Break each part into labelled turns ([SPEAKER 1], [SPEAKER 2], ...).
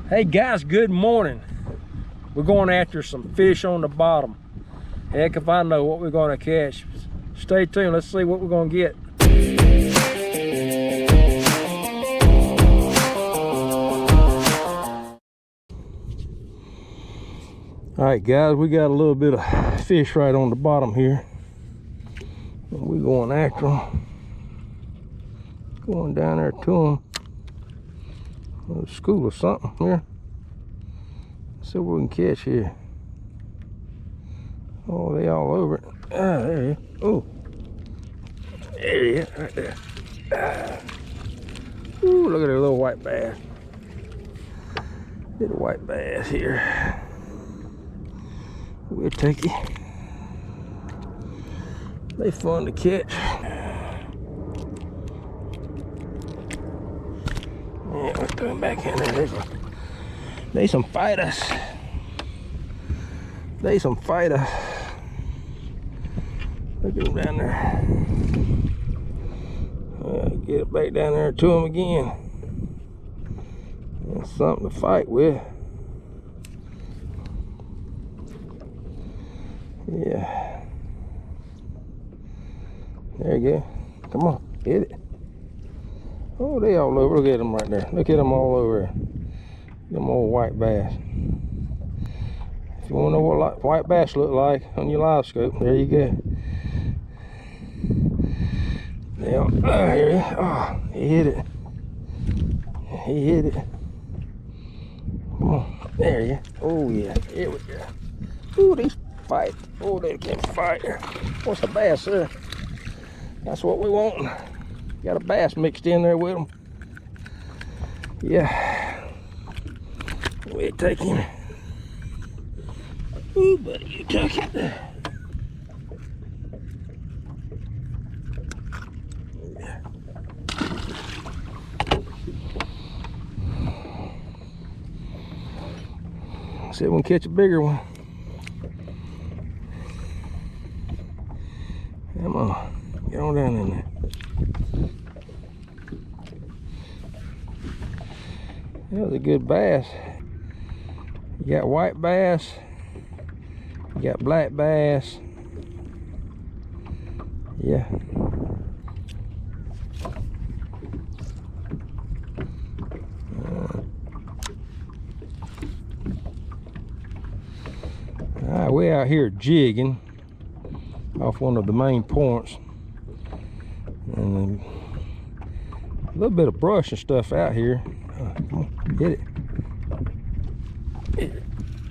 [SPEAKER 1] Hey guys, good morning. We're going after some fish on the bottom. Heck if I know what we're going to catch. Stay tuned, let's see what we're going to get. All right guys, we got a little bit of fish right on the bottom here. We're going after them. Going down there to them. A school or something here. See what we can catch here. Oh, they all over it. Ah, there he is. Oh, there he is, right there. Ah. Ooh, look at that little white bass. Little white bass here. We'll take it. They fun to catch. Yeah, let's throw them back in there. They some fighters. They some fighters. Look at them down there. Get it back down there to them again. That's something to fight with. Yeah. There you go. Come on, hit it. Oh, they all over. Look at them right there. Look at them all over there. Them old white bass. If you want to know what white bass look like on your live scope, there you go. Now, here he is. Oh, he hit it. He hit it. Come on. There you go. Oh, yeah. Here we go. Ooh, these fight. Oh, they can fight. What's a bass there? That's what we want. Got a bass mixed in there with them. Yeah. We'll take him. Ooh, buddy, you took it. See if we can catch a bigger one. Come on, get on down in there. That was a good bass. You got white bass, you got black bass. Yeah. All right, we're out here jigging off one of the main points, and a little bit of brush and stuff out here. Come on, hit it. Hit it.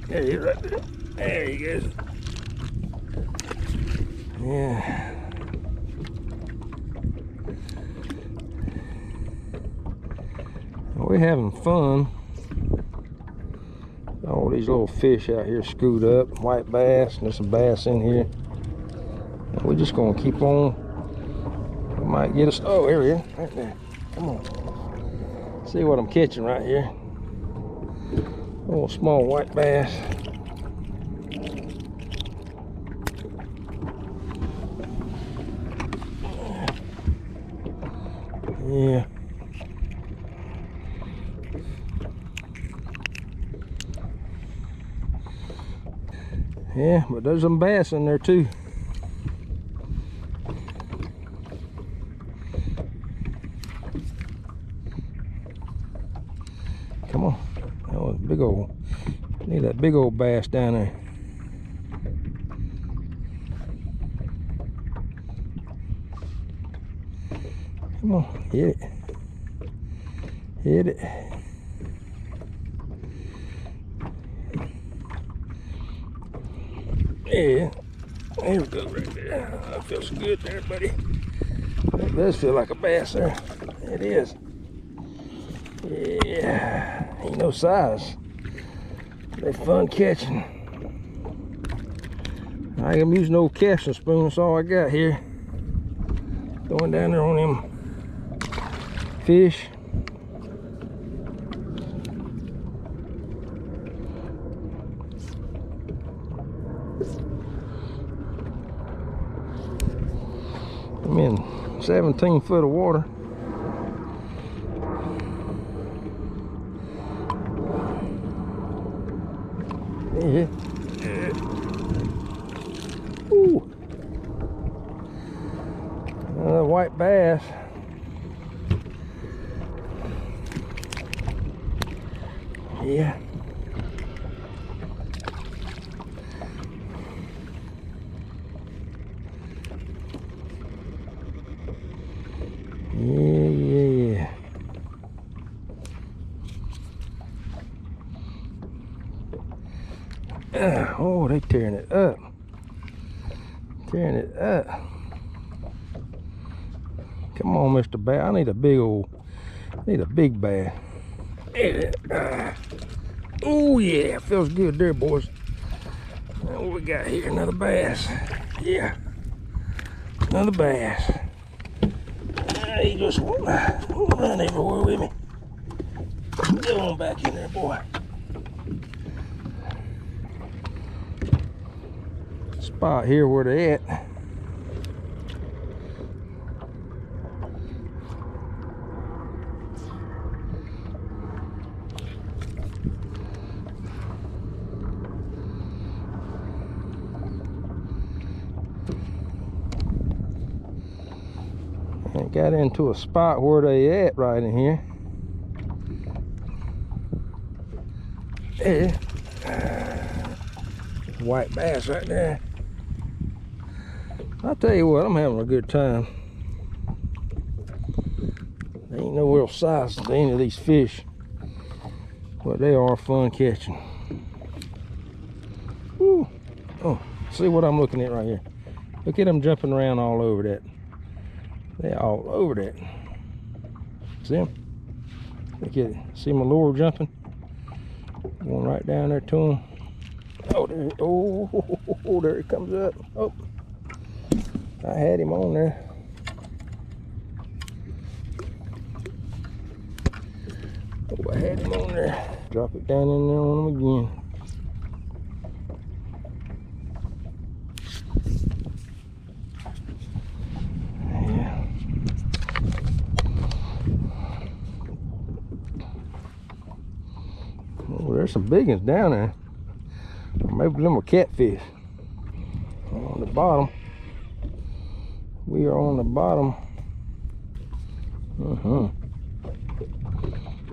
[SPEAKER 1] There he is right there. There he goes. Yeah. We're having fun. All these little fish out here screwed up. White bass, and there's some bass in here. And we're just gonna keep on. We might get us. Oh, here he is, right there. Come on. See what I'm catching right here. A little small white bass. Yeah. Yeah, but there's some bass in there too. Come on. That was big old. Need that big old bass down there. Come on, hit it. Hit it. Yeah, there we go right there. That feels good there, buddy. That does feel like a bass there. It is. Yeah, ain't no size. They're fun catching. I'm using an old casting spoon, that's all I got here. Going down there on them fish. I'm in 17 foot of water. Yeah. Ooh. Another white bass. Yeah. Yeah. Oh, they tearing it up. Tearing it up. Come on, Mr. Bass. I need a big bass. Oh yeah, feels good there, boys. Now what we got here? Another bass. Yeah. Another bass. He just won't run everywhere with me. Get on back in there, boy. Spot here where they at. And got into a spot where they at right in here. Yeah. White bass right there. I'll tell you what, I'm having a good time. There ain't no real size to any of these fish, but they are fun catching. Woo. Oh, see what I'm looking at right here. Look at them jumping around all over that. They're all over that. See them? Look at it. See my lure jumping? Going right down there to him. Oh, there, oh, there it comes up. Oh, I had him on there. Oh, I had him on there. Drop it down in there on him again. Yeah. Oh, there's some big ones down there. Maybe them were catfish. On the bottom. We are on the bottom.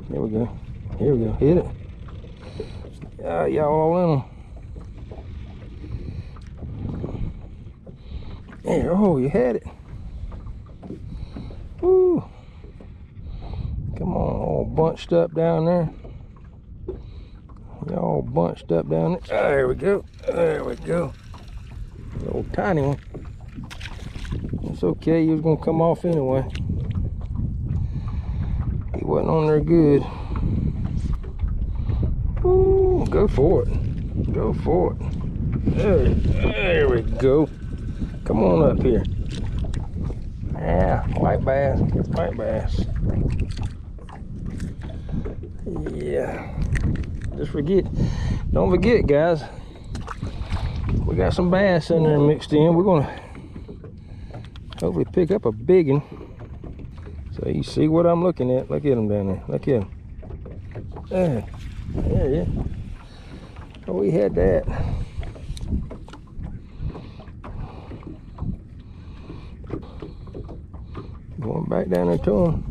[SPEAKER 1] Here we go. Here we go. Hit it. Y'all all in them. There. Oh, you had it. Woo. Come on, all bunched up down there. Y'all bunched up down there. There we go. There we go. Little tiny one. It's okay. He was gonna come off anyway. He wasn't on there good. Ooh, go for it. Go for it. There we go. Come on up here. Yeah, white bass. White bass. Yeah. Don't forget, guys. We got some bass in there mixed in. We're gonna hopefully pick up a big one. So you see what I'm looking at. Look at him down there. Look at him. There he is. Oh, we had that. Going back down there to him.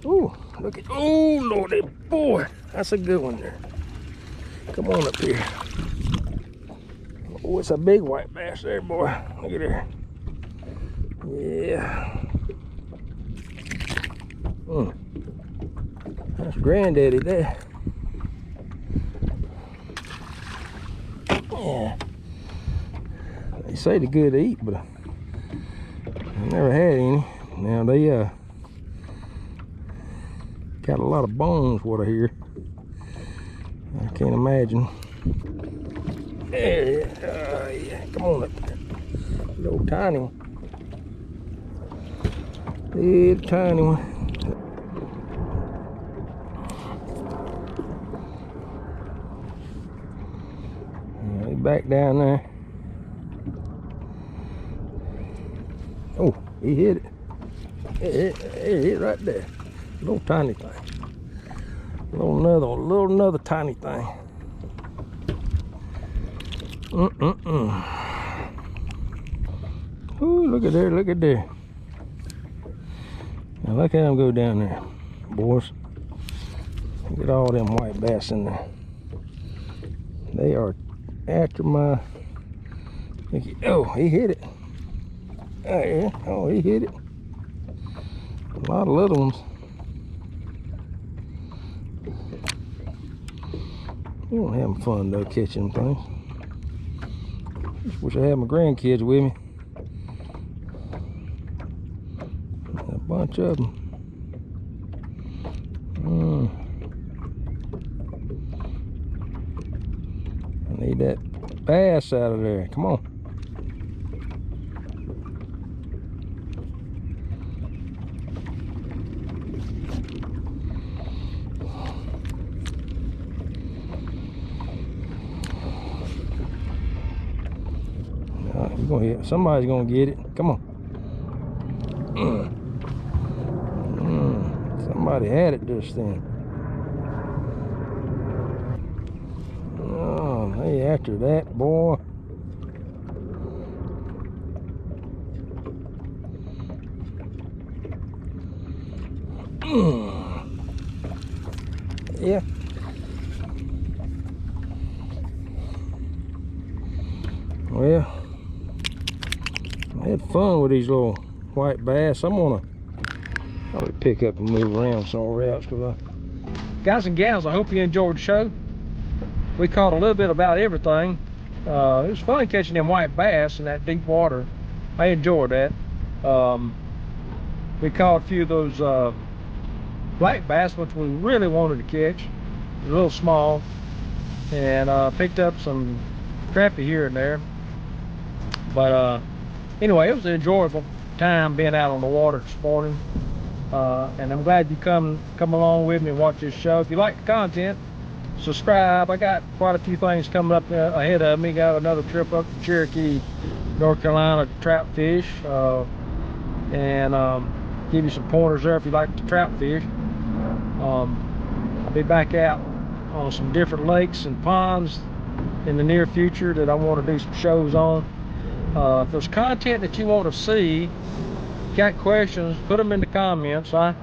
[SPEAKER 1] Ooh, look at, oh lordy boy, that's a good one there. Come on up here. Oh, it's a big white bass there, boy. Look at there. Yeah. That's granddaddy there. Yeah. They say they're good to eat, but I never had any. Now they got a lot of bones, what I hear. I can't imagine. Yeah, come on up there. Little tiny one. Little tiny one. Back down there. Oh, he hit it. It hit right there. Little tiny thing. Another tiny thing. Ooh, look at there, look at there. Now look at them go down there, boys. Look at all them white bass in there. They are after my... Oh, he hit it. Oh, yeah. Oh, he hit it. A lot of little ones. I'm having fun though, catching things. Just wish I had my grandkids with me. A bunch of them. I need that bass out of there. Come on. You're gonna hit. Somebody's gonna get it. Come on. Somebody had it just then. Oh, they after that, boy. Yeah. Well, I had fun with these little white bass. I'm gonna probably pick up and move around somewhere else. Guys and gals, I hope you enjoyed the show. We caught a little bit about everything. It was fun catching them white bass in that deep water. I enjoyed that. We caught a few of those black bass, which we really wanted to catch. A little small, and picked up some crappie here and there. But anyway, it was an enjoyable time being out on the water this morning. And I'm glad you come along with me and watch this show. If you like the content, subscribe. I got quite a few things coming up ahead of me. Got another trip up to Cherokee, North Carolina to trap fish, and give you some pointers there if you like to trap fish. I'll be back out on some different lakes and ponds in the near future that I want to do some shows on. If there's content that you want to see, got questions, put them in the comments. I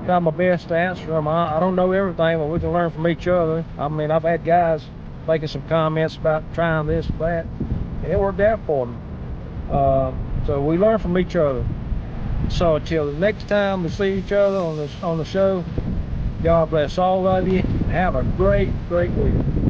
[SPEAKER 1] try my best to answer them. I don't know everything, but we can learn from each other. I mean, I've had guys making some comments about trying this and that, and it worked out for them. So we learn from each other. So until the next time we see each other on the show, God bless all of you. Have a great week.